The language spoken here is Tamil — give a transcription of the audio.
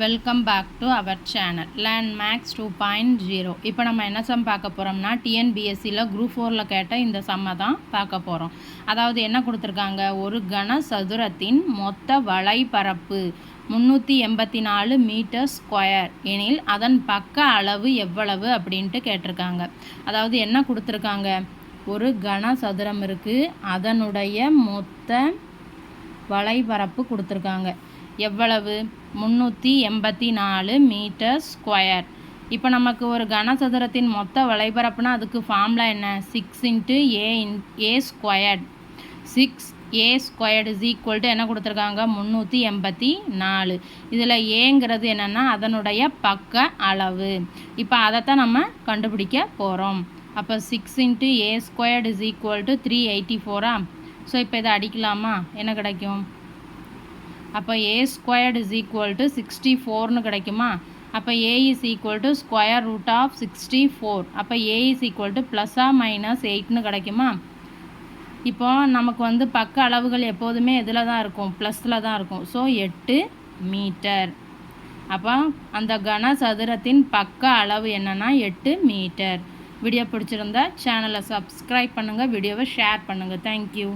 Welcome back to our channel learn maths 2.0. இப்போ நம்ம என்ன சம் பார்க்க போகிறோம்னா டிஎன்பிஎஸ்சியில் குரூப் 4ல் கேட்ட இந்த சம்மை தான் பார்க்க போகிறோம். அதாவது என்ன கொடுத்துருக்காங்க, ஒரு கனசதுரத்தின் மொத்த வலைப்பரப்பு 384 மீட்டர் ஸ்கொயர் எனில் அதன் பக்க அளவு எவ்வளவு அப்படின்ட்டு கேட்டிருக்காங்க. அதாவது என்ன கொடுத்துருக்காங்க, ஒரு கனசதுரம் இருக்குது, அதனுடைய மொத்த வலைப்பரப்பு கொடுத்துருக்காங்க. எவ்வளவு? 384 மீட்டர் ஸ்கொயர். இப்போ நமக்கு ஒரு கனசதுரத்தின் மொத்த வலைப்பரப்புனா அதுக்கு ஃபார்முலா என்ன? 6 × a squared. 6a squared is equal to என்ன கொடுத்துருக்காங்க? 384. இதில் ஏங்கிறது என்னென்னா அதனுடைய பக்க அளவு. இப்போ அதைத்தான் நம்ம கண்டுபிடிக்க போகிறோம். அப்போ 6 × a squared is equal to 384. So இப்போ இதை அடிக்கலாமா? என்ன கிடைக்கும்? அப்போ a squared is equal to 64ன்னு கிடைக்குமா? அப்போ a is equal to square root of 64. அப்போ a இஸ் ஈக்குவல் டு +−8ன்னு கிடைக்குமா? இப்போ நமக்கு பக்க அளவுகள் எப்போதுமே எதில் தான் இருக்கும்? ப்ளஸில் தான் இருக்கும். So 8 metre. அப்போ அந்த கனசதுரத்தின் பக்க அளவு என்னென்னா 8 மீட்டர். வீடியோ பிடிச்சிருந்தா சேனலை சப்ஸ்கிரைப் பண்ணுங்கள், வீடியோவை ஷேர் பண்ணுங்கள். தேங்க்யூ.